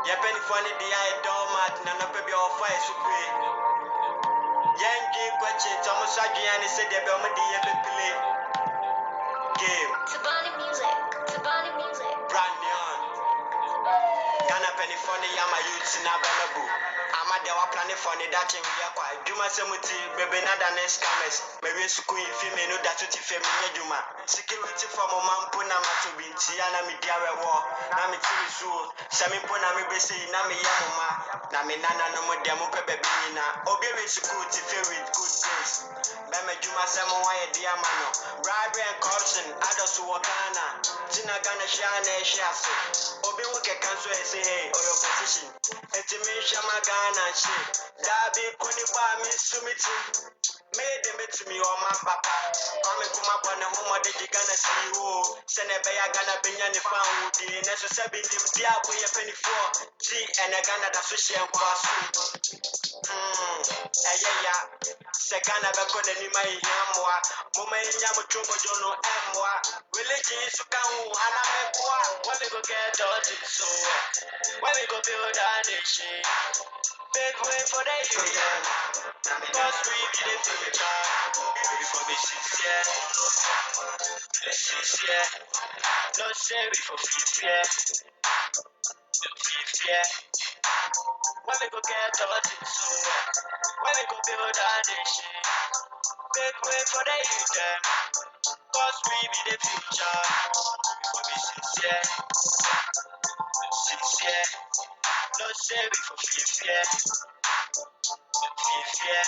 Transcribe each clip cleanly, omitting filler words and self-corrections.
Yapen funny the eye doormat, none of your fire super. Yankee question, Thomas Agiani said the Belmadi play game. Tabani music. Brand new. Ghana penny funny, Yama youths in Abenabu. Ama de wa planning for the Dutch in Yakwa. Juma Semuti, baby, not the next comers. Maybe school, female, no, that's what you feel me, Juma. Security from a man, Punama to Binti, and I'm a dear war. Nami Tiri Zoo, Sami Punami Bessie, Nami Yamama, Nami Nana, no more demo, baby, Obi school to feel with good things. Meme Juma Samo, why a dear mano. Bribery and corruption, others who are Ghana. Tina Ghana Shana Shasu. Obi Waka Council say, hey, or your position. Etimisha Magana shit. Dabi Kuniba Miss Sumiti. Made them to me or my papa. Mame Kuma Bana Homa de Gana see who. Senebea Gana Benyani found the necessary Diabo Penny 4. G and a Ghana Association Kwasu. Segana Bakon and my Yamwa. Moma Yamuchomo Jono Amwa. Religion is to come. Anamekwa. When we go get all this so. When we go build a nation. Big way for the union. Cause we be the future. Before we sincere. Sincere. No say before fear. Fear. When we go get all this so. When we go build a nation. Big way for the union. Cause we be the future. Before we sincere. Sincere. No say before fear. Fear.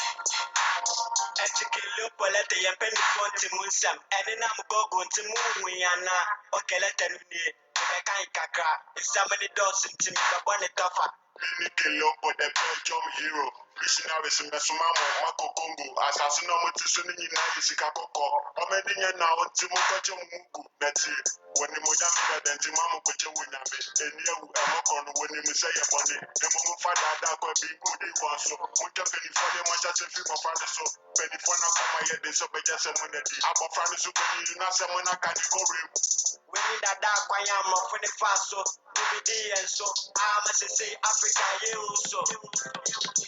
Etikele polete yempeni fonti munsam. Ene na mgogo nti muwiyana. Okelete nuni. Mibeka ikakra. Isamani dosi nti mibabone tofa. Minikele opo the Belgium hero. Missionaries in Mesumamo, Mako Congo, Assassin of Mutusuni United Sikako, Omedinya now, Timukajo Mugu, Neti, when the Mojami and Timamu Kocha Winami, and you Amokon when you say upon it, the Momo Fada Dako being good one, so Muta Penny for the Machas and Film of Father, so Penny Fona Koma yet the Sobeja Semoneti, Abo Francis Superi, Nasamona Category. We need a dark Wayama for the Faso, DVD and so, I must say Africa, you so.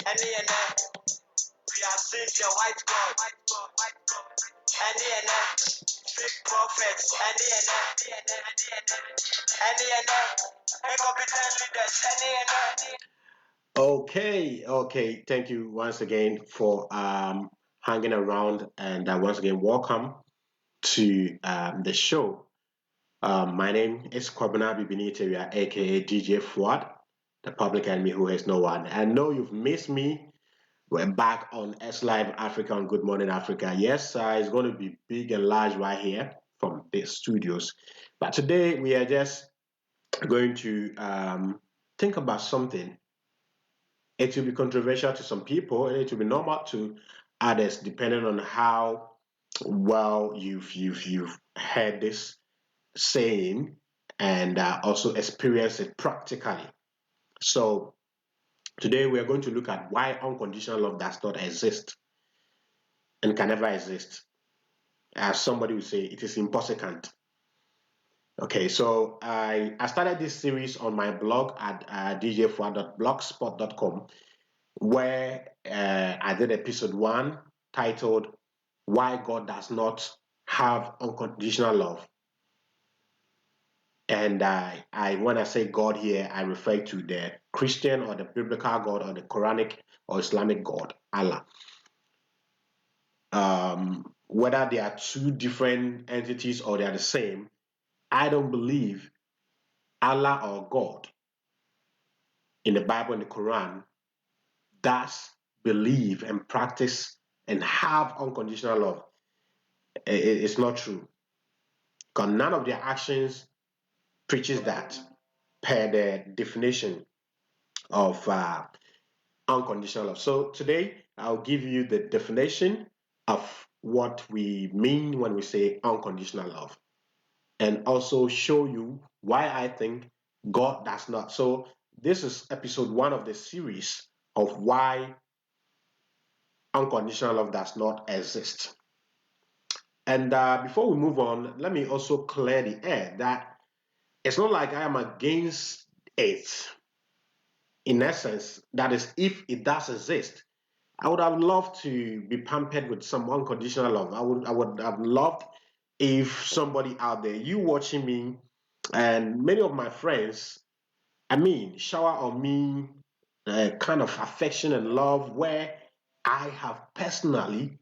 And we are seeing the white God, and fake prophets, and competent leaders, Okay. Thank you once again for hanging around, and once again, welcome to the show. My name is Kwabena Bibiniteria, aka DJ Fuad, the public enemy who has no one. I know you've missed me. We're back on S Live Africa on Good Morning Africa. Yes, it's going to be big and large right here from the studios. But today we are just going to think about something. It will be controversial to some people, and it will be normal to others, depending on how well you've heard this saying and also experience it practically. So today we are going to look at why unconditional love does not exist and can never exist. As somebody would say, it is impossible. Okay, so I started this series on my blog at djfua.blogspot.com, where I did episode 1 titled Why God Does Not Have Unconditional Love. And when I say God here, I refer to the Christian or the biblical God or the Quranic or Islamic God, Allah. Whether they are two different entities or they are the same, I don't believe Allah or God in the Bible and the Quran does believe and practice and have unconditional love. It's not true. Because none of their actions preaches that per the definition of unconditional love. So today I'll give you the definition of what we mean when we say unconditional love, and also show you why I think God does not. So this is episode 1 of the series of why unconditional love does not exist. And before we move on, let me also clear the air that it's not like I am against it. in essence, that is, if it does exist, I would have loved to be pampered with some unconditional love. I would have loved if somebody out there, you watching me, and many of my friends, I mean, shower on me a kind of affection and love where I have personally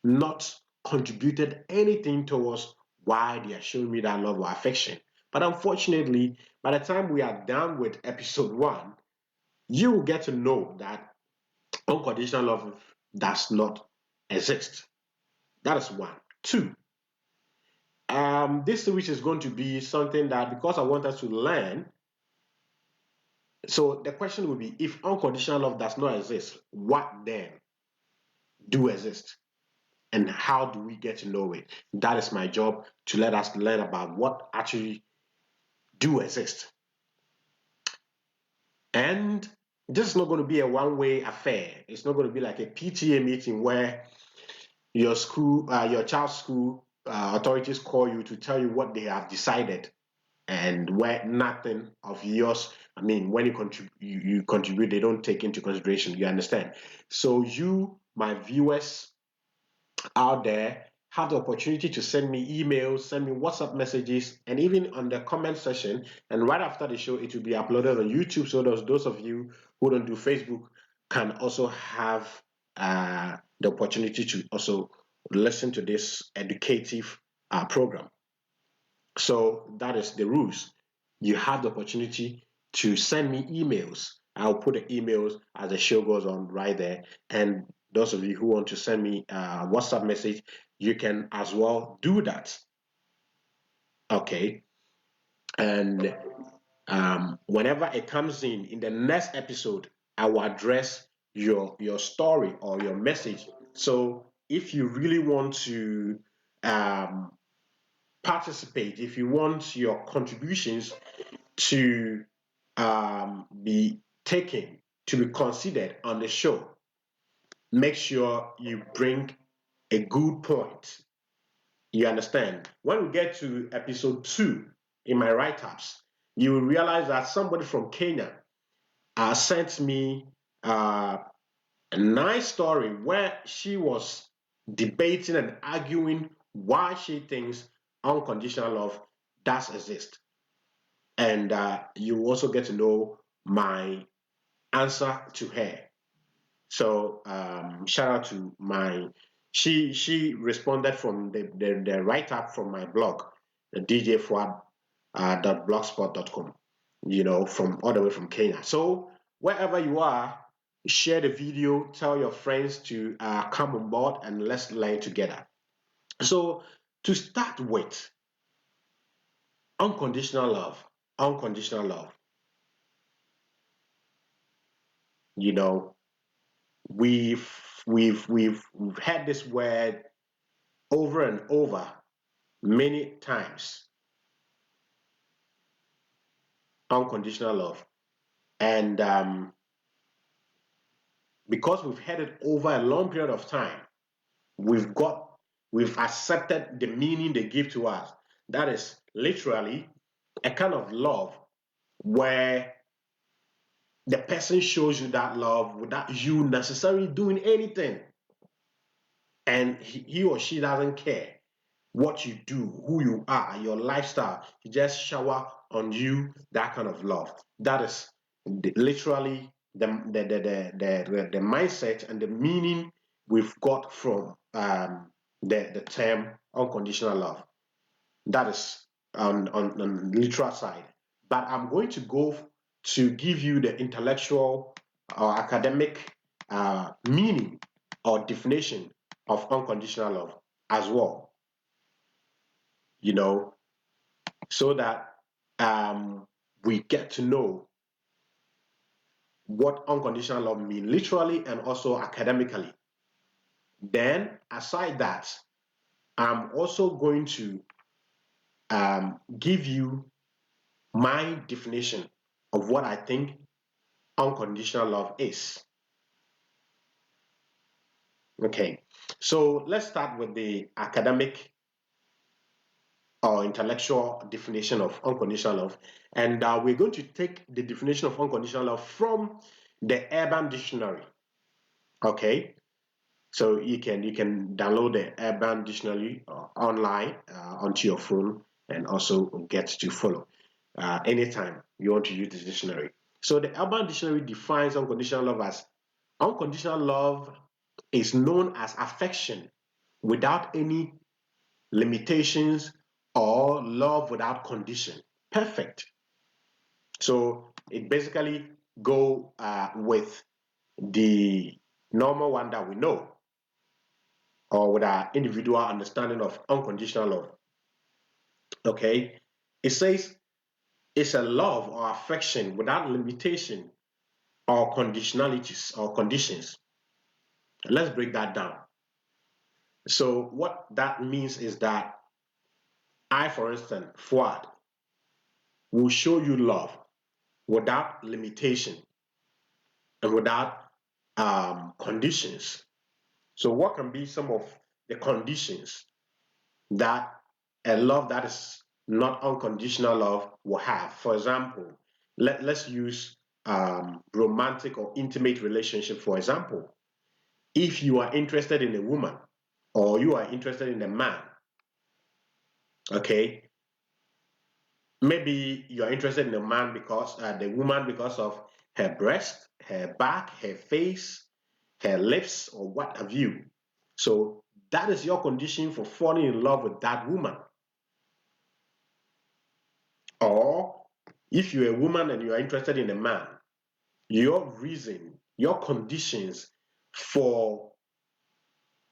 not contributed anything towards why they are showing me that love or affection. But unfortunately, by the time we are done with episode one, you will get to know that unconditional love does not exist. That is one. Two, this which is going to be something that, because I want us to learn, so the question will be, if unconditional love does not exist, what then do exist? And how do we get to know it? That is my job, to let us learn about what actually do exist. And this is not going to be a one-way affair. It's not going to be like a PTA meeting where your school, your child's school authorities call you to tell you what they have decided, and where nothing of yours, I mean, when you contribute, they don't take into consideration. You understand? So you, my viewers out there, have the opportunity to send me emails, send me WhatsApp messages, and even on the comment section. And right after the show, it will be uploaded on YouTube. So those of you who don't do Facebook can also have the opportunity to also listen to this educative program. So that is the rules. You have the opportunity to send me emails. I'll put the emails as the show goes on right there. And those of you who want to send me a WhatsApp message, you can as well do that. Okay. And whenever it comes in the next episode, I will address your story or your message. So if you really want to um, participate, if you want your contributions to be taken, to be considered on the show, make sure you bring a good point. You understand? When we get to episode 2 in my write ups, you will realize that somebody from Kenya sent me uh, a nice story where she was debating and arguing why she thinks unconditional love does exist. And you also get to know my answer to her. So shout out to my, she responded from the write up from my blog, the djfuad .blogspot.com, from all the way from Kenya. So wherever you are, share the video, tell your friends to come on board, and let's learn together. So to start with, unconditional love, unconditional love. You know, we've we've had this word over and over many times, unconditional love. And because we've had it over a long period of time, we've got we've accepted the meaning they give to us. That is literally a kind of love where the person shows you that love without you necessarily doing anything, and he or she doesn't care what you do, who you are, your lifestyle. He just shower on you that kind of love. That is literally the mindset and the meaning we've got from the term unconditional love. That is on the literal side. But I'm going to go to give you the intellectual or academic meaning or definition of unconditional love as well, so that we get to know what unconditional love means literally and also academically. Then, aside that, I'm also going to give you my definition of what I think unconditional love is. Okay, so let's start with the academic or intellectual definition of unconditional love. And we're going to take the definition of unconditional love from the Urban Dictionary. Okay, so you can download the Urban Dictionary online onto your phone and also get to follow anytime you want to use the dictionary. So the Urban Dictionary defines unconditional love as unconditional love is known as affection without any limitations or love without condition. Perfect. So it basically go with the normal one that we know, or with our individual understanding of unconditional love. Okay, it says it's a love or affection without limitation or conditionalities or conditions. Let's break that down. So what that means is that I, for instance, Fuad, will show you love without limitation and without conditions. So what can be some of the conditions that a love that is not unconditional love will have? For example, let's use romantic or intimate relationship, for example. If you are interested in a woman or you are interested in a man, okay, maybe you're interested in a man because the woman because of her breast, her back, her face, her lips, or what have you. So that is your condition for falling in love with that woman. Or if you're a woman and you are interested in a man, your reason, your conditions for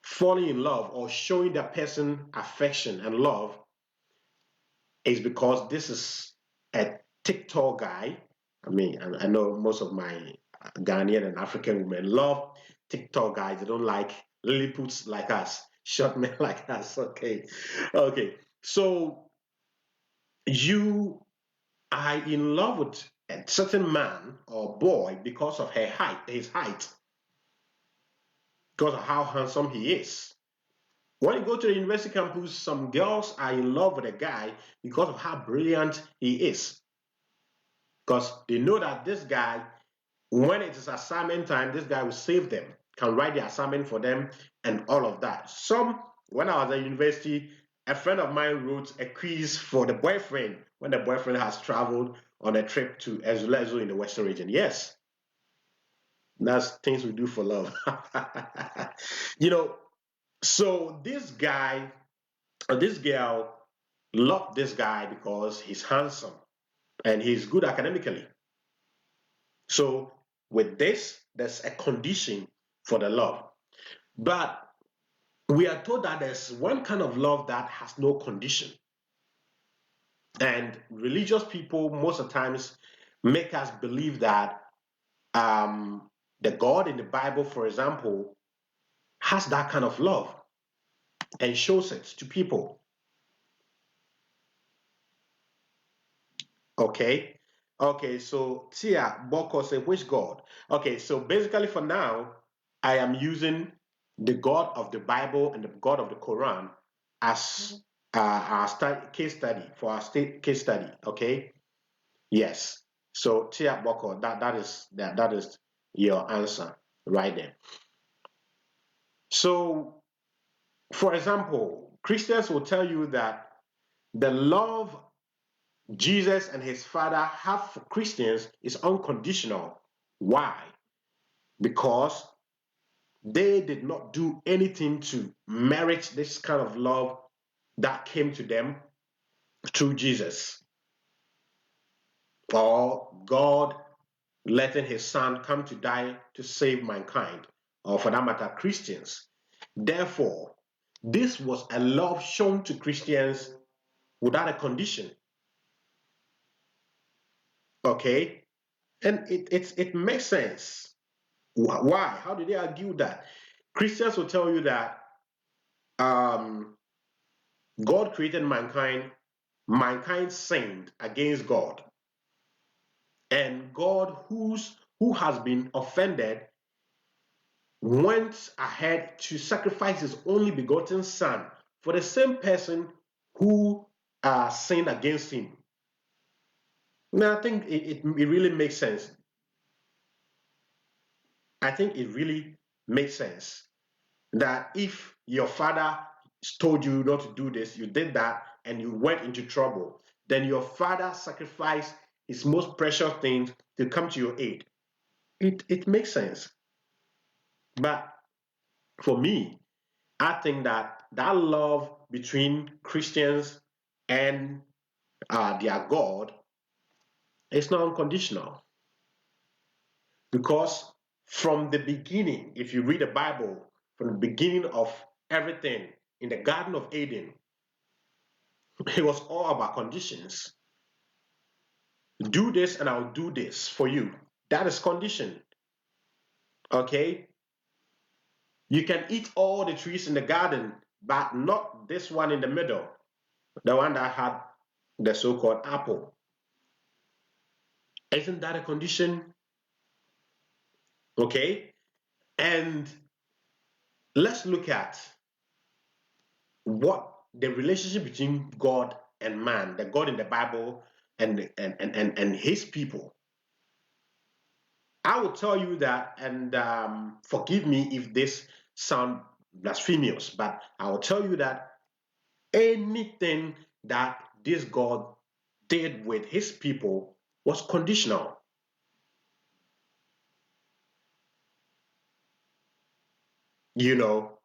falling in love or showing that person affection and love is because this is a TikTok guy. I mean, I know most of my Ghanaian and African women love TikTok guys. They don't like Lilliputians like us, short men like us. Okay, okay. So you are in love with a certain man or boy because of his height, because of how handsome he is. When you go to the university campus, some girls are in love with a guy because of how brilliant he is. Because they know that this guy, when it is assignment time, this guy will save them, can write the assignment for them, and all of that. When I was at university, a friend of mine wrote a quiz for the boyfriend when the boyfriend has traveled on a trip to Ezulezu in the Western region. Yes, that's things we do for love. you know, so this guy or this girl loved this guy because he's handsome and he's good academically. So with this, there's a condition for the love. But we are told that there's one kind of love that has no condition. And religious people most of the times make us believe that the God in the Bible, for example, has that kind of love and shows it to people. Okay. Okay, so Tia Boko said, which God? Okay, so basically for now, I am using the God of the Bible and the God of the Quran as our case study for our case study. Okay. Yes. So Tia Boko, that is your answer right there. So, for example, Christians will tell you that the love Jesus and his Father have for Christians is unconditional. Why? Because they did not do anything to merit this kind of love that came to them through Jesus, or God letting his son come to die to save mankind, or for that matter, Christians. Therefore, this was a love shown to Christians without a condition. Okay? And it makes sense. Why? How did they argue that? Christians will tell you that um, God created mankind, mankind sinned against God, and God, who has been offended, went ahead to sacrifice his only begotten son for the same person who sinned against him. Now, I think it really makes sense. I think it really makes sense that if your father told you not to do this, you did that, and you went into trouble, then your father sacrificed his most precious things to come to your aid. It makes sense. But for me, I think that that love between Christians and their God is not unconditional. Because from the beginning, if you read the Bible, from the beginning of everything in the Garden of Eden, it was all about conditions. Do this and I'll do this for you. That is condition. Okay? You can eat all the trees in the garden, but not this one in the middle, the one that had the so-called apple. Isn't that a condition? Okay? And let's look at what the relationship between God and man, the God in the Bible and his people. I will tell you that, and forgive me if this sounds blasphemous, but I will tell you that anything that this God did with his people was conditional. You know,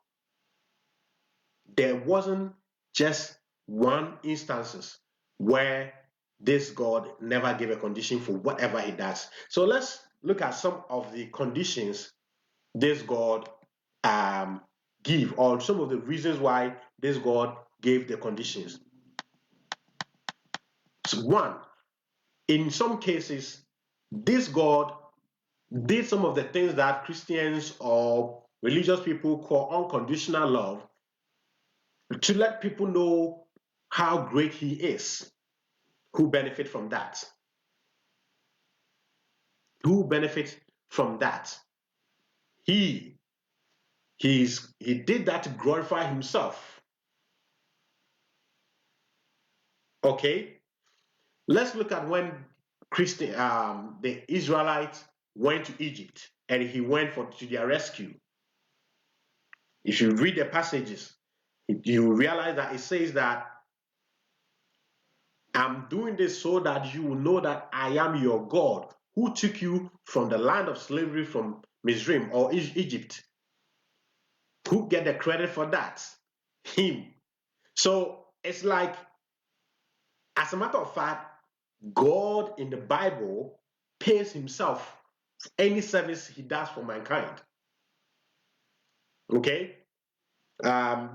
there wasn't just one instances where this God never gave a condition for whatever he does. So let's look at some of the conditions this God give, or some of the reasons why this God gave the conditions. So one, in some cases, this God did some of the things that Christians or religious people call unconditional love to let people know how great he is. Who benefit from that? Who benefit from that? He he did that to glorify himself. Okay, let's look at when the Israelites went to Egypt and he went to their rescue. If you read the passages, you realize that it says that I'm doing this so that you will know that I am your God who took you from the land of slavery from Mizraim or Egypt. Who get the credit for that? Him. So it's like, as a matter of fact, God in the Bible pays himself for any service he does for mankind. Okay?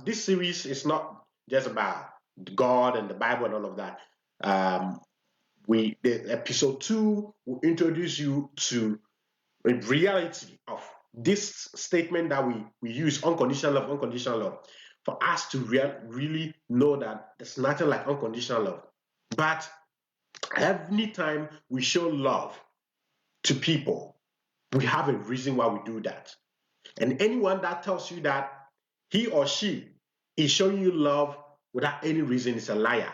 This series is not just about God and the Bible and all of that. The episode 2 will introduce you to the reality of this statement that we use, unconditional love, for us to really know that there's nothing like unconditional love. But every time we show love to people, we have a reason why we do that. And anyone that tells you that he or she is showing you love without any reason is a liar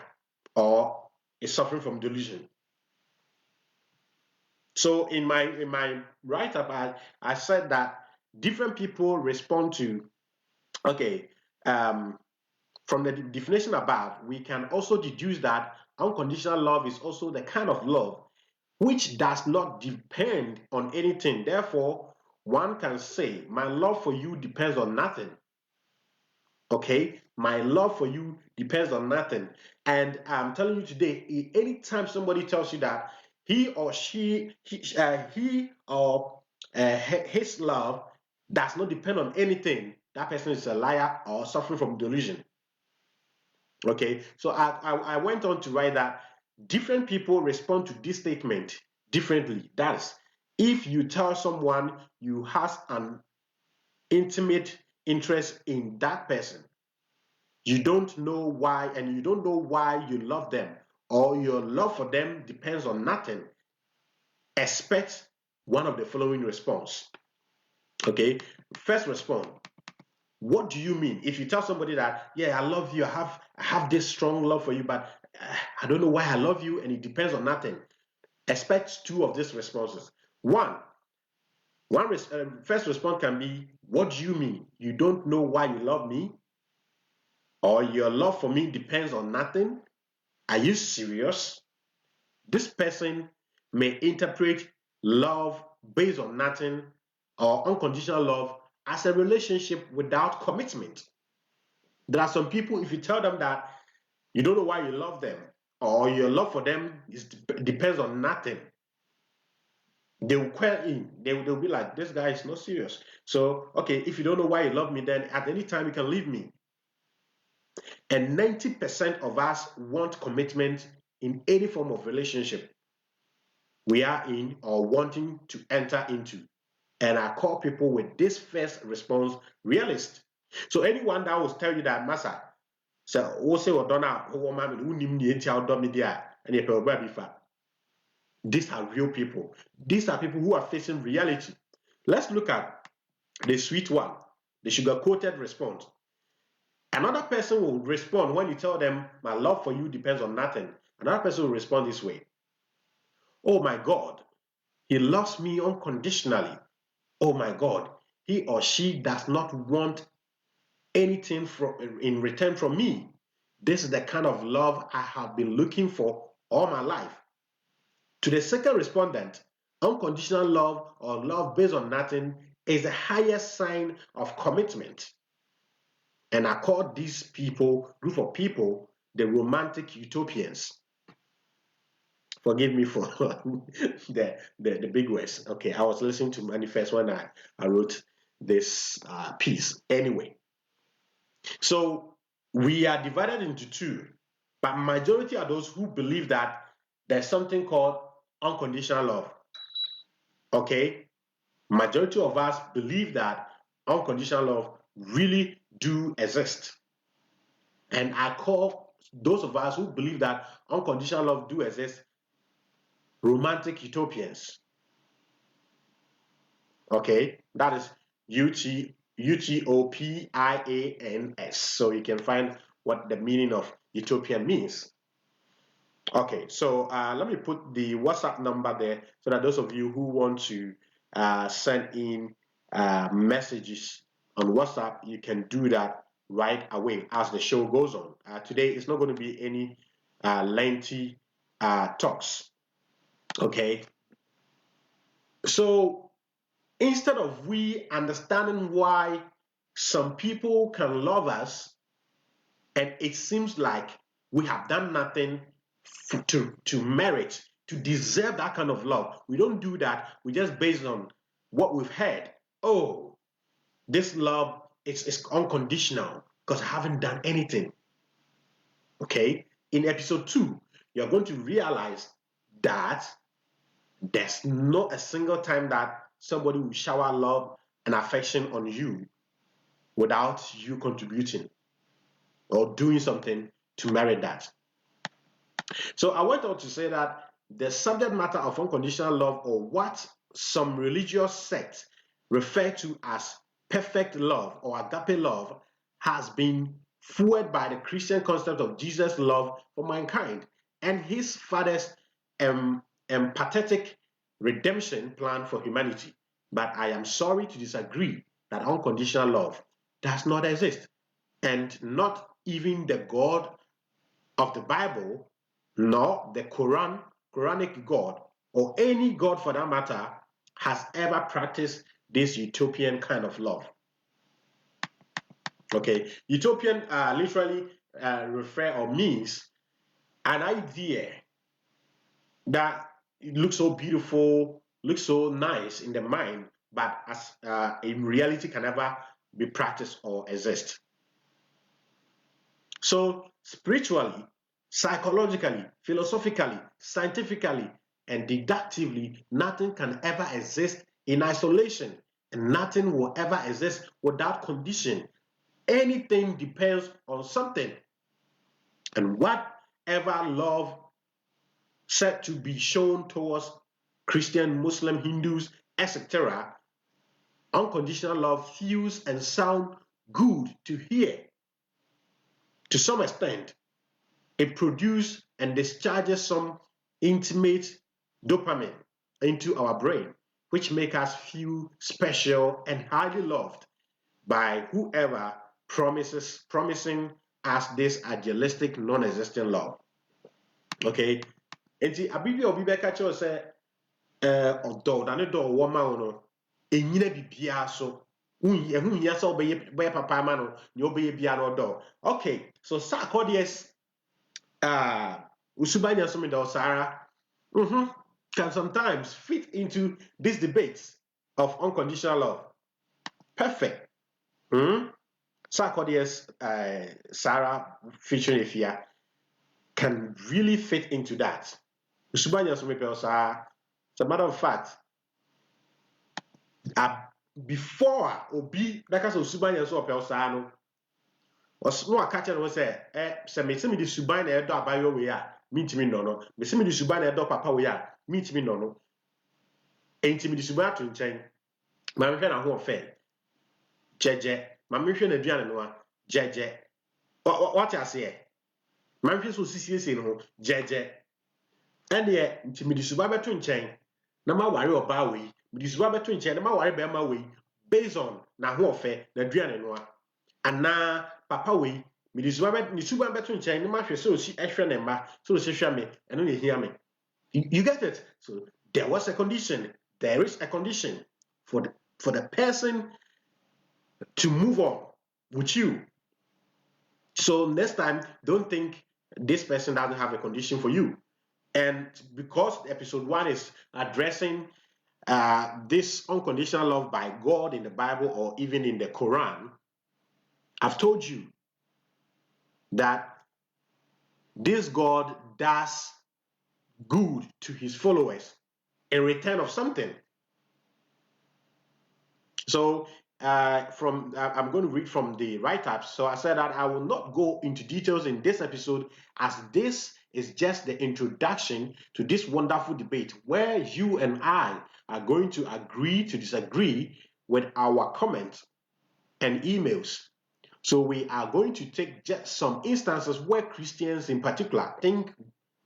or is suffering from delusion. So in my write-up, I said that different people respond to, okay, from the definition above, we can also deduce that unconditional love is also the kind of love which does not depend on anything. Therefore, one can say, my love for you depends on nothing. Okay, my love for you depends on nothing. And I'm telling you today, anytime somebody tells you that he or she, he or his love does not depend on anything, that person is a liar or suffering from delusion. Okay, so I went on to write that different people respond to this statement differently. That is, if you tell someone you have an intimate interest in that person, you don't know why, and you don't know why you love them, or your love for them depends on nothing, expect one of the following response. Okay, first response. What do you mean? If you tell somebody that, yeah, I love you, I have this strong love for you, but I don't know why I love you, and it depends on nothing. Expect two of these responses. First response can be, what do you mean? You don't know why you love me? Or your love for me depends on nothing? Are you serious? This person may interpret love based on nothing or unconditional love as a relationship without commitment. There are some people, if you tell them that you don't know why you love them or your love for them depends on nothing, they will quell in. They'll be like, this guy is not serious. So, okay, if you don't know why you love me, then at any time you can leave me. And 90% of us want commitment in any form of relationship we are in or wanting to enter into. And I call people with this first response realist. So anyone that will tell you that, Massa, so also these are real people. These are people who are facing reality. Let's look at the sweet one, the sugar-coated response. Another person will respond when you tell them, my love for you depends on nothing. Another person will respond this way. Oh my God, he loves me unconditionally. Oh my God, he or she does not want anything in return from me. This is the kind of love I have been looking for all my life. To the second respondent, unconditional love or love based on nothing is the highest sign of commitment. And I call these group of people, the romantic utopians. Forgive me for the big words. Okay, I was listening to Manifest when I wrote this piece. Anyway, so we are divided into two, but majority are those who believe that there's something called unconditional love. Okay, majority of us believe that unconditional love really do exist. And I call those of us who believe that unconditional love do exist romantic utopians. Okay, that is utopians. So you can find what the meaning of utopian means. Okay, so let me put the WhatsApp number there so that those of you who want to send in messages on WhatsApp, you can do that right away as the show goes on. Today, it's not going to be any lengthy talks. Okay, so instead of we understanding why some people can love us and it seems like we have done nothing to merit, to deserve that kind of love. We don't do that. We just based on what we've heard. Oh, this love is unconditional because I haven't done anything. Okay? In episode 2, you're going to realize that there's not a single time that somebody will shower love and affection on you without you contributing or doing something to merit that. So I went on to say that the subject matter of unconditional love, or what some religious sects refer to as perfect love or agape love, has been fueled by the Christian concept of Jesus' love for mankind and his Father's empathetic redemption plan for humanity. But I am sorry to disagree that unconditional love does not exist, and not even the God of the Bible, nor the Quranic God, or any God for that matter, has ever practiced this utopian kind of love. Okay, utopian literally refer or means an idea that it looks so beautiful, looks so nice in the mind, but as in reality can never be practiced or exist. So spiritually, psychologically, philosophically, scientifically, and deductively, nothing can ever exist in isolation, and nothing will ever exist without condition. Anything depends on something. And whatever love said to be shown towards Christian, Muslim, Hindus, etc., unconditional love feels and sounds good to hear to some extent. it produces and discharges some intimate dopamine into our brain, which make us feel special and highly loved by whoever promising us this idealistic, non-existent love. Okay, nti abibi obi bɛka kyerɛw sɛ ɔdɔ na ne dɔ ɔwɔ ma wo no ɛnyina biribiara so ɛho hia sɛ wobɛyɛ papa ama no nea wobɛyɛ biara no ɔdɔ. Okay, so saa akɔdeɛ usubanya somida osara can sometimes fit into these debates of unconditional love. Perfect. Sarkodie's Sarah featuring Ifia can really fit into that. Usubanya somida osara. As a matter of fact, before obi like us usubanya so osara no no akacha no say se me di suban na edo abayo we a mintimi no no me se me di suban na edo papa we a mintimi no no entimi di suban to nchen ma me hwe na ho ofe jeje ma me hwe na aduane no a jeje what you say ma me hwe so sisiesie no jeje ene ntimi di suban beto nchen na ma ware oba we me di suban beto nchen na ma ware be ma we based on na ho ofe na aduane no a ana papa we me di suban beto nchen na ma hwe so si ehwe ne ma so si hwe me eno ne hia me. You get it? So there was a condition. There is a condition for the person to move on with you. So next time, don't think this person doesn't have a condition for you. And because episode 1 is addressing this unconditional love by God in the Bible or even in the Quran, I've told you that this God does good to his followers in return of something. So I'm going to read from the write-up. So I said that I will not go into details in this episode, as this is just the introduction to this wonderful debate where you and I are going to agree to disagree with our comments and emails. So we are going to take just some instances where Christians in particular think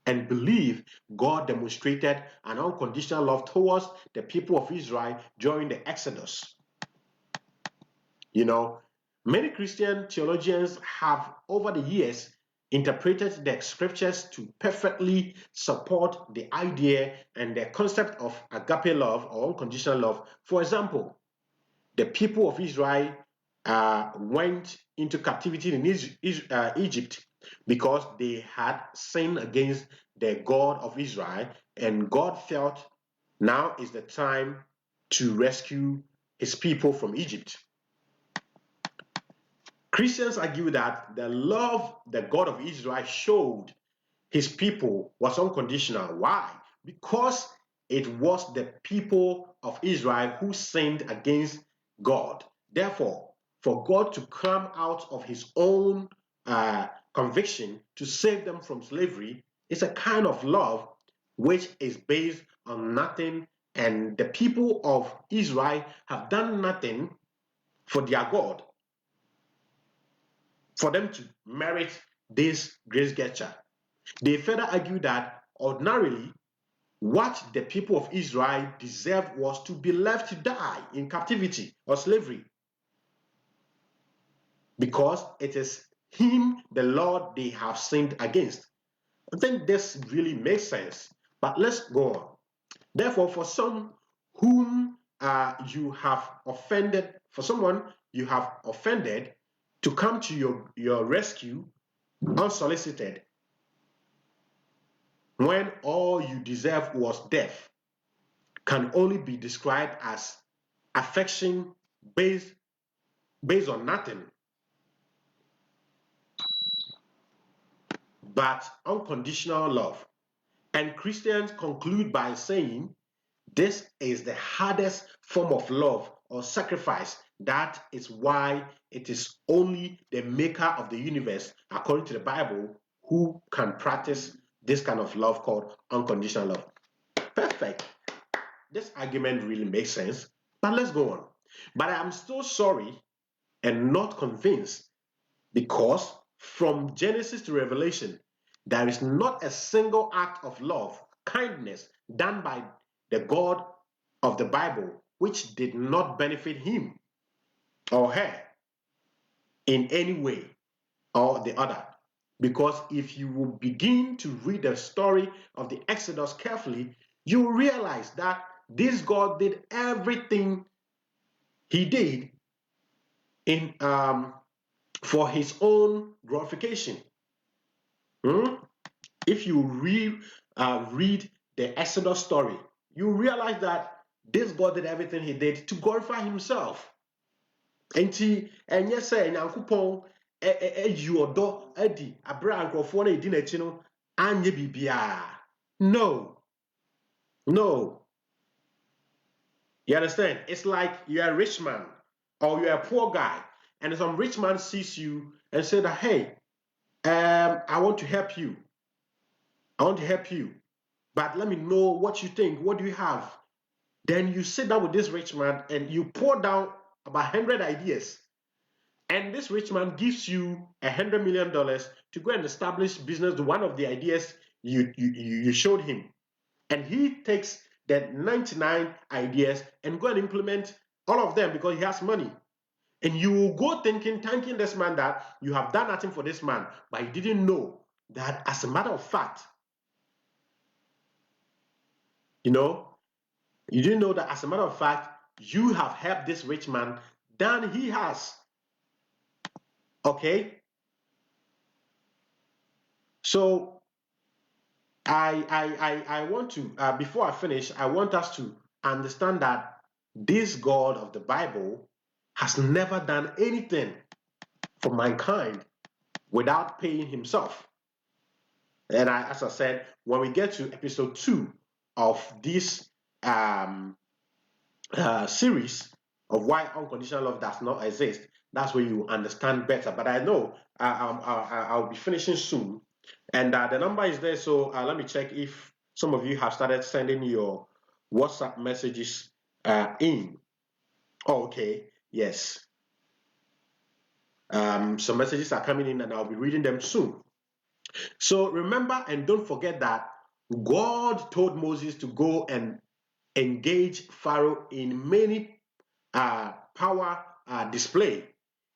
and believe God demonstrated an unconditional love towards the people of Israel during the Exodus. You know, many Christian theologians have over the years interpreted the scriptures to perfectly support the idea and the concept of agape love or unconditional love. For example, the people of Israel went into captivity in Egypt because they had sinned against the God of Israel, and God felt now is the time to rescue his people from Egypt. Christians argue that the love the God of Israel showed his people was unconditional. Why? Because it was the people of Israel who sinned against God. Therefore, for God to come out of his own conviction to save them from slavery is a kind of love which is based on nothing, and the people of Israel have done nothing for their God for them to merit this grace gesture. They further argue that ordinarily what the people of Israel deserved was to be left to die in captivity or slavery, because it is him, the Lord, they have sinned against. I think this really makes sense, but let's go on. Therefore, for some whom you have offended, for someone you have offended to come to your rescue unsolicited, when all you deserve was death, can only be described as affection based on nothing but unconditional love. And Christians conclude by saying this is the hardest form of love or sacrifice. That is why it is only the maker of the universe, according to the Bible, who can practice this kind of love called unconditional love. Perfect. This argument really makes sense, but let's go on. But I'm still sorry and not convinced, because from Genesis to Revelation, there is not a single act of love, kindness done by the God of the Bible which did not benefit him or her in any way or the other. Because if you will begin to read the story of the Exodus carefully, you realize that this God did everything he did in for his own glorification. If you read the Exodus story, you realize that this God did everything he did to glorify himself. Enti enye sɛ Nyankopɔn ayi ɔdɔ adi abere a nkurɔfoɔ no edi n'akyi no anyɛ biribiara. No. You understand? It's like you're a rich man or you're a poor guy, and some rich man sees you and say that, hey, I want to help you. But let me know what you think. What do you have? Then you sit down with this rich man and you pour down about 100 ideas. And this rich man gives you $100 million to go and establish business to one of the ideas you showed him. And he takes the 99 ideas and go and implement all of them because he has money. And you will go thanking this man that you have done nothing for this man, but you didn't know that as a matter of fact, you didn't know that as a matter of fact, you have helped this rich man than he has. Okay? So I want to, before I finish, I want us to understand that this God of the Bible has never done anything for mankind without paying himself. And as I said, when we get to episode 2 of this series of why unconditional love does not exist, that's where you understand better. But I know I'll be finishing soon. And the number is there, so let me check if some of you have started sending your WhatsApp messages in. Oh, okay, yes. Some messages are coming in and I'll be reading them soon. So remember and don't forget that God told Moses to go and engage Pharaoh in many power display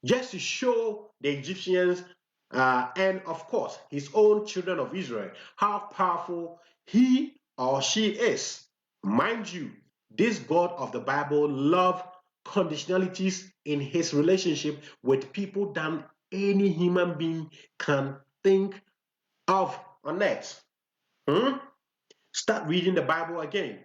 just to show the Egyptians and of course his own children of Israel how powerful he or she is. Mind you, this God of the Bible loves conditionalities in his relationship with people than any human being can think of on earth. Start reading the Bible again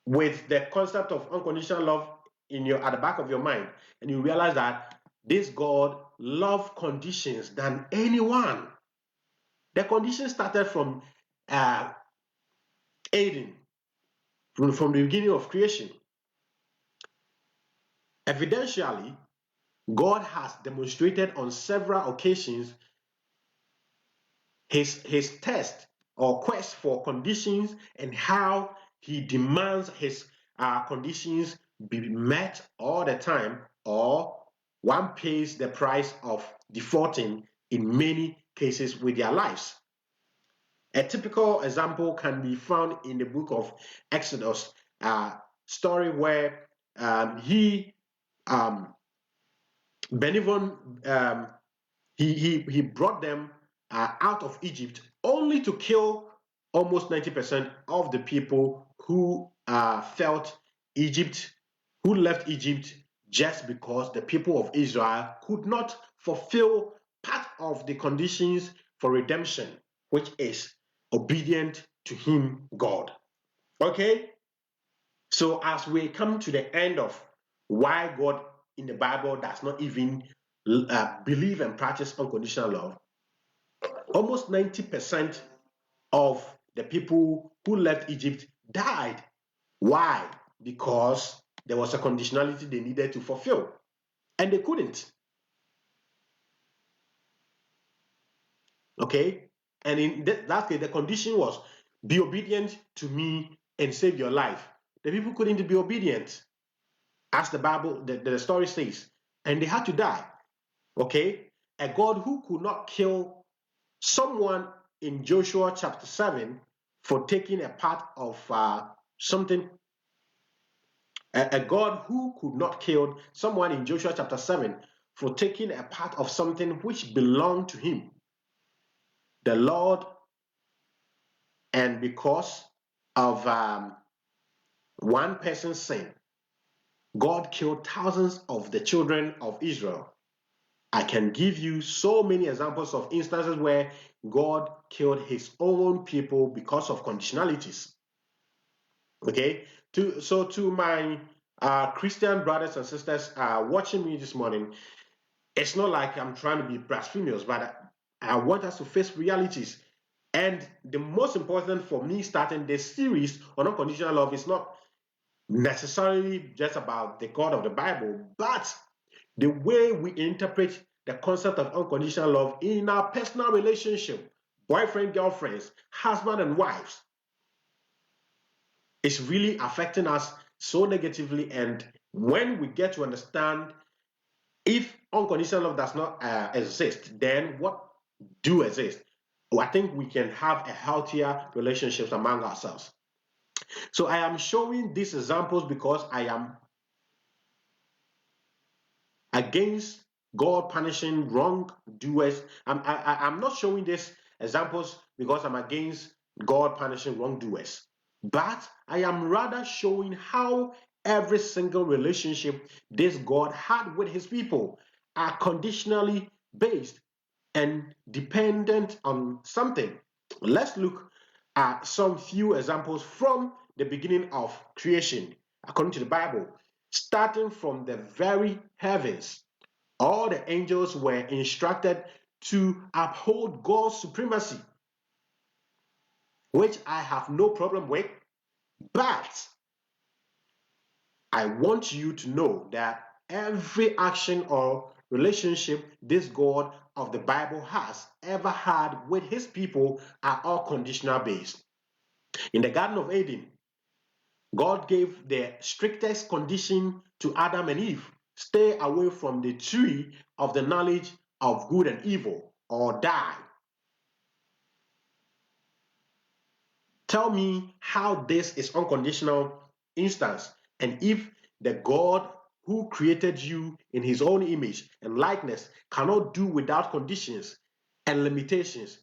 with the concept of unconditional love at the back of your mind, and you realize that this God loves conditions than anyone. The condition started from Eden, from the beginning of creation. Evidentially, God has demonstrated on several occasions his test or quest for conditions and how he demands his conditions be met all the time, or one pays the price of defaulting in many cases with their lives. A typical example can be found in the book of Exodus, story where he brought them out of Egypt only to kill almost 90% of the people who left Egypt just because the people of Israel could not fulfill part of the conditions for redemption, which is obedient to him, God. Okay? So as we come to the end of why God in the Bible does not even believe and practice unconditional love, almost 90% of the people who left Egypt died. Why? Because there was a conditionality they needed to fulfill, and they couldn't. Okay? And in that case, the condition was, be obedient to me and save your life. The people couldn't be obedient, as the Bible, the story says, and they had to die. Okay? A God who could not kill someone in Joshua chapter 7 for taking a part of something, a God who could not kill someone in Joshua chapter 7 for taking a part of something which belonged to him, the Lord, and because of one person's sin, God killed thousands of the children of Israel. I can give you so many examples of instances where God killed his own people because of conditionalities. Okay, to my Christian brothers and sisters watching me this morning, it's not like I'm trying to be blasphemous, but I want us to face realities. And the most important for me starting this series on unconditional love is not necessarily just about the God of the Bible, but the way we interpret the concept of unconditional love in our personal relationship, boyfriend, girlfriends, husband and wives, is really affecting us so negatively. And when we get to understand if unconditional love does not exist, then what do exist? I think we can have a healthier relationships among ourselves. So I am showing these examples because I am against God punishing wrongdoers. I'm not showing these examples because I'm against God punishing wrongdoers, but I am rather showing how every single relationship this God had with his people are conditionally based and dependent on something. Let's look at some few examples from the beginning of creation, according to the Bible, starting from the very heavens. All the angels were instructed to uphold God's supremacy, which I have no problem with, but I want you to know that every action or relationship this God of the Bible has ever had with his people are all conditional based. In the Garden of Eden, God gave the strictest condition to Adam and Eve: stay away from the tree of the knowledge of good and evil or die. Tell me how this is unconditional instance, and if the God who created you in his own image and likeness cannot do without conditions and limitations,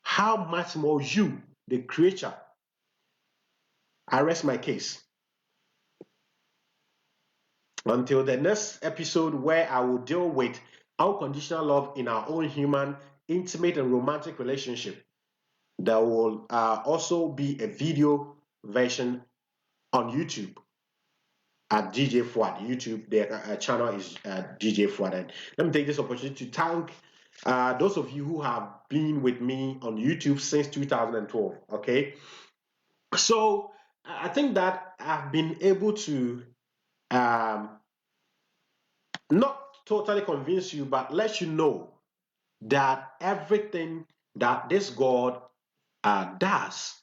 how much more you, the creature? I rest my case. Until the next episode, where I will deal with unconditional love in our own human, intimate, and romantic relationship. There will also be a video version on YouTube at DJ Fuad. YouTube, the channel is DJ Fuad. And let me take this opportunity to thank those of you who have been with me on YouTube since 2012. Okay, so I think that I've been able to um, not totally convince you, but let you know that everything that this God does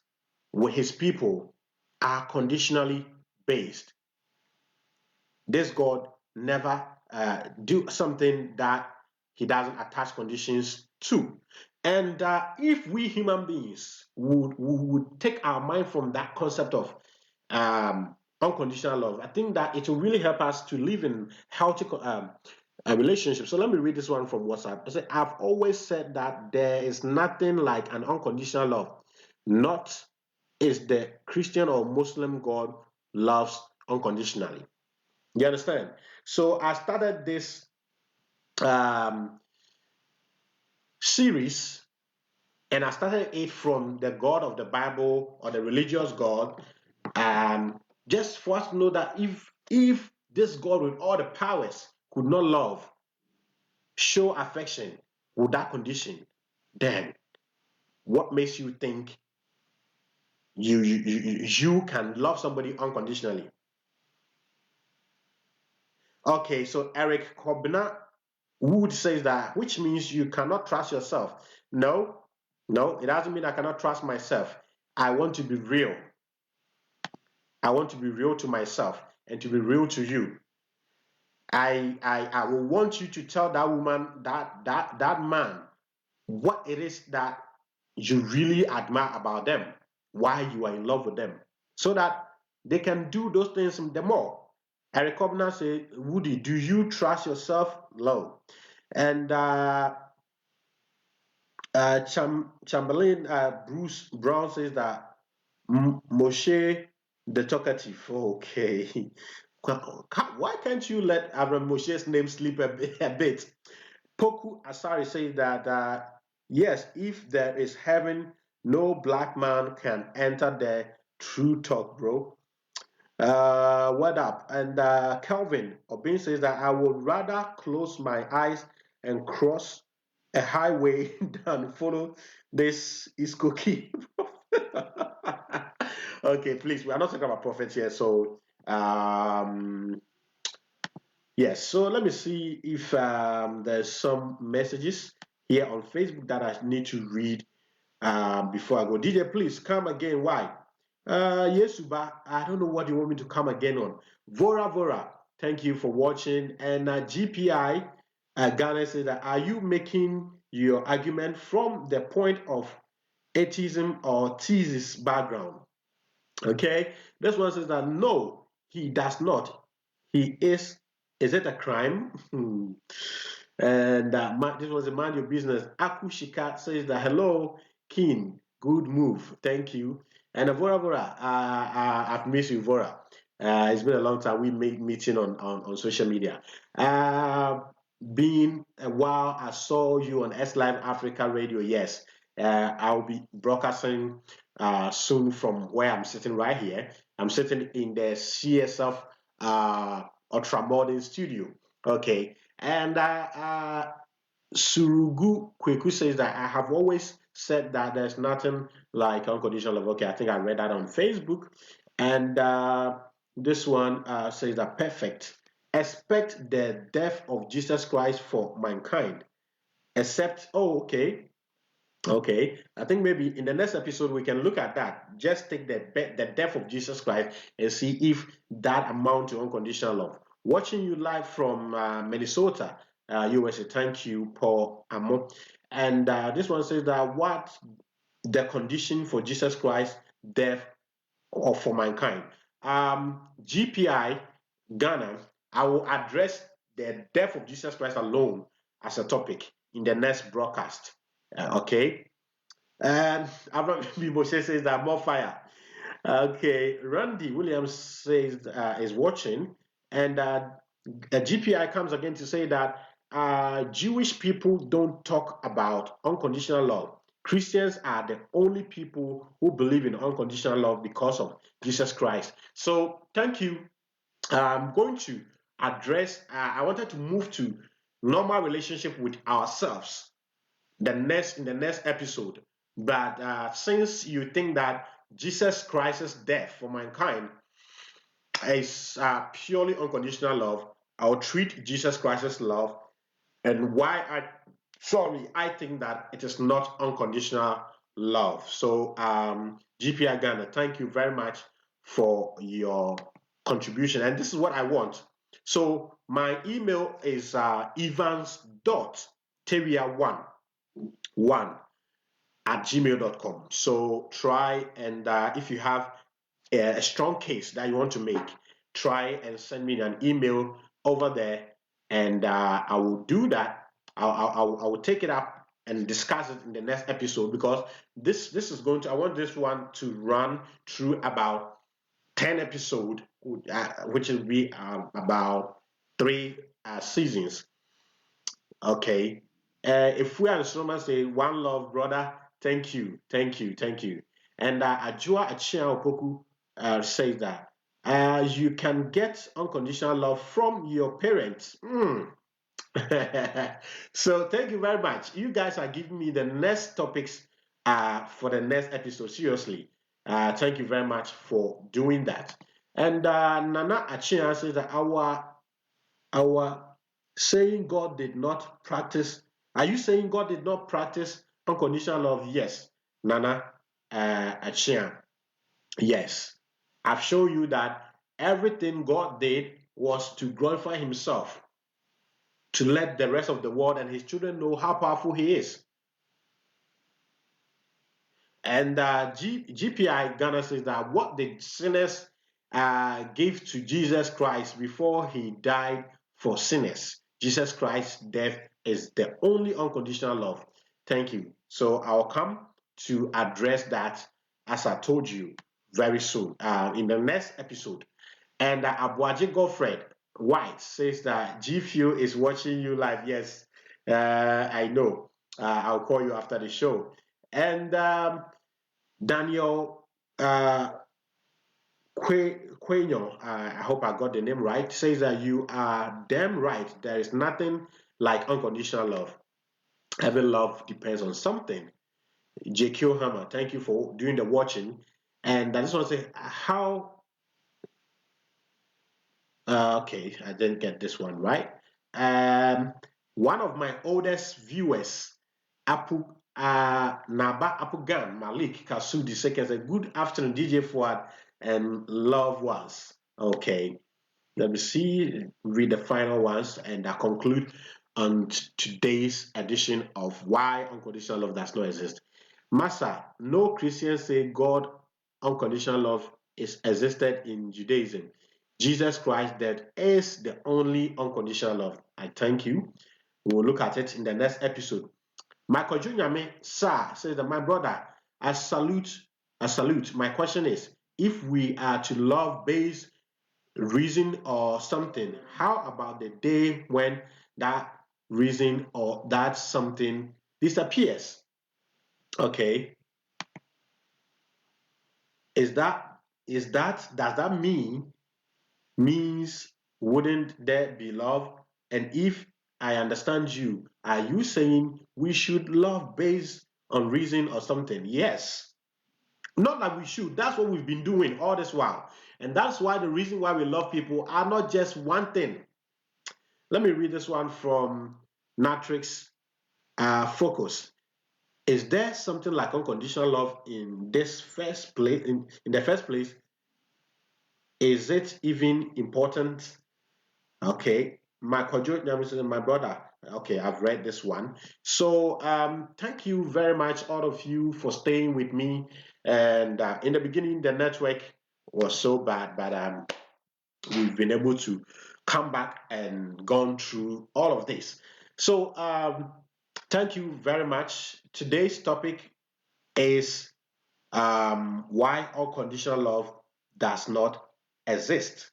with his people are conditionally based. This God never do something that he doesn't attach conditions to. And if we human beings would take our mind from that concept of unconditional love, I think that it will really help us to live in healthy relationships. So let me read this one from WhatsApp. I said, I've always said that there is nothing like an unconditional love. Not is the Christian or Muslim God loves unconditionally. You understand? So I started this um, series, and I started it from the God of the Bible or the religious God, just for us to know that if this God with all the powers could not love, show affection with that condition, then what makes you think you can love somebody unconditionally? Okay, so Eric Kobna Wood says that, which means you cannot trust yourself. No, no, it doesn't mean I cannot trust myself. I want to be real. I want to be real to myself and to be real to you. I will want you to tell that woman, that man, what it is that you really admire about them, why you are in love with them, so that they can do those things the more. Eric Cobner says, Woody, do you trust yourself? Low. And Chamberlain Bruce Brown says that Moshe the talkative. Okay. Why can't you let Abraham Moshe's name sleep a bit? Poku Asari says that yes, if there is heaven, no black man can enter there. True talk, bro. What up? And Kelvin Obin says that I would rather close my eyes and cross a highway than follow this Iskoki. Okay, please, we are not talking about prophets here. So, yes, so let me see if there's some messages here on Facebook that I need to read before I go. DJ, please come again. Why? Yes, Suba, I don't know what you want me to come again on. Vora, thank you for watching. And GPI, Ghana says that, are you making your argument from the point of atheism or thesis background? Okay, this one says that no, he does not. He is it a crime? And this was a mind your business. Akushika says that hello, Keen, good move, thank you. And Vora, I've missed you, Vora. It's been a long time. We made meeting on social media. Been a while. I saw you on S Live Africa Radio. Yes, I'll be broadcasting soon from where I'm sitting right here. I'm sitting in the CSF ultramodern studio. Okay, and Surugu Kweku says that I have always said that there's nothing like unconditional love. Okay, I think I read that on Facebook. And this one says that perfect. Expect the death of Jesus Christ for mankind. Except, oh, okay. Okay, I think maybe in the next episode we can look at that. Just take the death of Jesus Christ and see if that amount to unconditional love. Watching you live from Minnesota, USA. Thank you, Paul Amo. And this one says that what the condition for Jesus Christ death or for mankind. GPI Ghana. I will address the death of Jesus Christ alone as a topic in the next broadcast. Okay. Abraham Moshe says that more fire. Okay, Randy Williams says is watching, and GPI comes again to say that Jewish people don't talk about unconditional love. Christians are the only people who believe in unconditional love because of Jesus Christ. So, thank you. I'm going to address. I wanted to move to normal relationship with ourselves in the next episode. But since you think that Jesus Christ's death for mankind is purely unconditional love, I'll treat Jesus Christ's love and why I think that it is not unconditional love. So GPI Ghana, thank you very much for your contribution. And this is what I want. So my email is evans.teria1 at gmail.com. So try and if you have a strong case that you want to make, try and send me an email over there, and I will do that. I will take it up and discuss it in the next episode, because this is going to, I want this one to run through about 10 episodes, which will be about 3 seasons. Okay. If we are in say one love, brother, thank you. And Ajua Achia Opoku says that you can get unconditional love from your parents. So thank you very much. You guys are giving me the next topics for the next episode. Seriously. Thank you very much for doing that. And Nana Achia says that our saying God did not practice. Are you saying God did not practice unconditional love? Yes, Nana Achian. Yes, I've shown you that everything God did was to glorify Himself, to let the rest of the world and His children know how powerful He is. And GPI Ghana says that what the sinners gave to Jesus Christ before he died for sinners. Jesus Christ's death is the only unconditional love. Thank you. So I'll come to address that, as I told you, very soon in the next episode. And Abuaji Godfred White says that G Fuel is watching you live. Yes, I know. I'll call you after the show. And Daniel Quenyo, I hope I got the name right, says that you are damn right. There is nothing like unconditional love. Every love depends on something. JQ Hammer, thank you for doing the watching. And I just want to say how. Okay, I didn't get this one right. One of my oldest viewers, Naba Apugan Malik Kasudi says, good afternoon, DJ Fuad and loved ones. Okay, let me see, read the final ones, and I conclude on today's edition of Why Unconditional Love Does Not Exist. Massa, no Christians say God unconditional love is existed in Judaism. Jesus Christ that is the only unconditional love. I thank you. We'll look at it in the next episode. Michael Junyame Sir says that my brother, I salute. My question is, if we are to love based reason or something, how about the day when that reason or that something disappears? Okay. Does that means wouldn't there be love? And if I understand you, are you saying we should love based on reason or something? Yes. Not that we should. That's what we've been doing all this while. And that's why the reason why we love people are not just one thing. Let me read this one from Natrix Focus. Is there something like unconditional love in this first place? In the first place, is it even important? Okay, my brother. Okay, I've read this one. So thank you very much, all of you, for staying with me. And in the beginning, the network was so bad, but we've been able to come back and gone through all of this. So thank you very much. Today's topic is why unconditional love does not exist.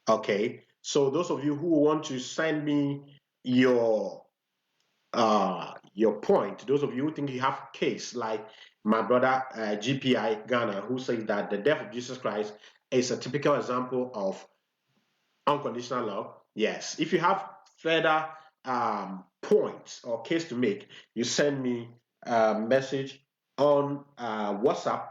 Okay, so those of you who want to send me your point, those of you who think you have case like my brother GPI Ghana, who says that the death of Jesus Christ is a typical example of unconditional love. Yes, if you have further points or case to make, you send me a message on WhatsApp.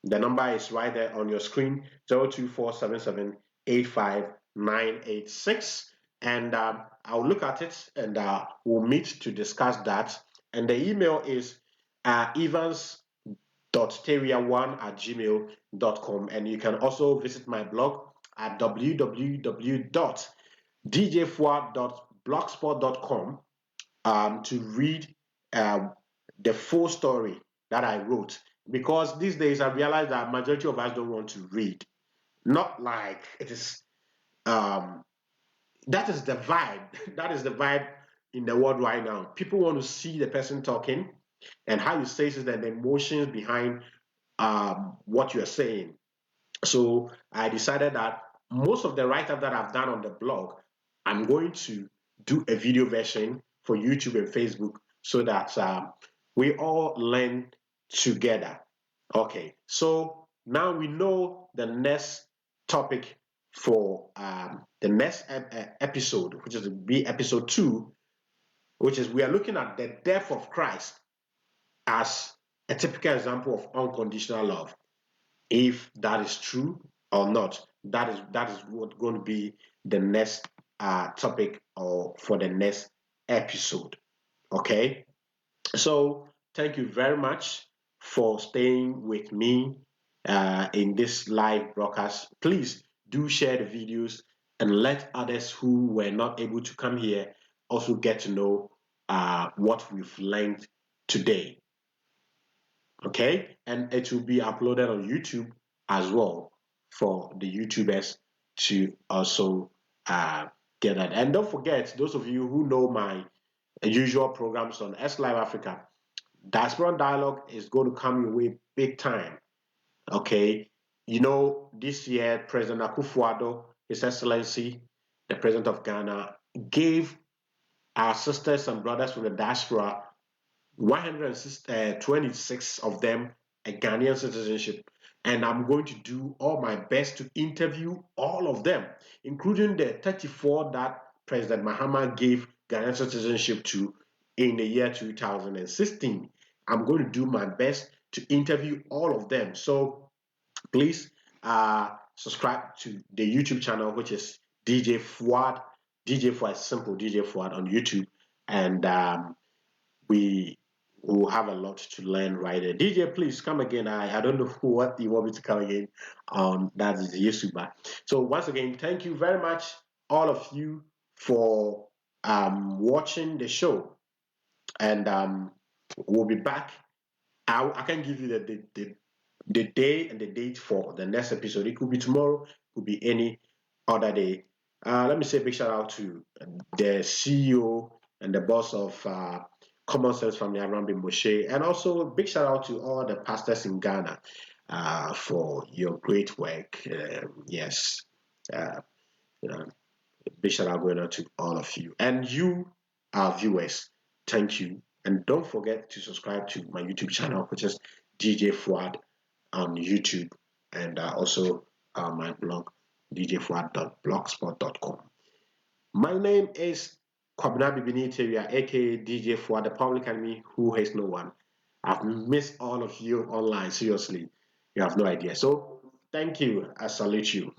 The number is right there on your screen, 02477859886. And I'll look at it and we'll meet to discuss that. And the email is evans.teria1@gmail.com. And you can also visit my blog at www.djfua.blogspot.com to read the full story that I wrote. Because these days I realize that majority of us don't want to read. Not like it is, that is the vibe. That is the vibe in the world right now. People want to see the person talking and how you say it and the emotions behind what you're saying. So I decided that most of the write-up that I've done on the blog, I'm going to do a video version for YouTube and Facebook so that we all learn together. Okay, so now we know the next topic for the next episode, which is to be episode 2, which is we are looking at the death of Christ as a typical example of unconditional love. If that is true or not, that is what going to be the next topic or for the next episode. Okay, so thank you very much for staying with me in this live broadcast. Please do share the videos and let others who were not able to come here also get to know what we've learned today. Okay, and it will be uploaded on YouTube as well for the YouTubers to also get that. And don't forget, those of you who know my usual programs on S Live Africa, Diaspora Dialogue is going to come your way big time. Okay, you know, this year President Akufo-Addo, His Excellency, the President of Ghana, gave our sisters and brothers from the diaspora 126 of them a Ghanaian citizenship. And I'm going to do all my best to interview all of them, including the 34 that President Mahama gave Ghanaian citizenship to in the year 2016. I'm going to do my best to interview all of them. So please subscribe to the YouTube channel, which is DJ Fuad. DJ Fuad, simple DJ Fuad on YouTube. And we will have a lot to learn right there. DJ, please come again. I don't know what you want me to come again on. That is YouTube. So once again, thank you very much, all of you, for watching the show. And we'll be back. I can give you the day and the date for the next episode. It could be tomorrow, it could be any other day. Let me say a big shout out to the CEO and the boss of Common Sense Family, Arambi Moshe, and also a big shout out to all the pastors in Ghana for your great work. Yes, uh, big shout out going out to all of you. And you, our viewers, thank you. And don't forget to subscribe to my YouTube channel, which is DJ Fuad on YouTube, and also my blog, djfuad.blogspot.com. My name is Kwabena Bibini Teria, aka DJ Fuad, the public enemy who hates no one. I've missed all of you online, seriously. You have no idea. So, thank you. I salute you.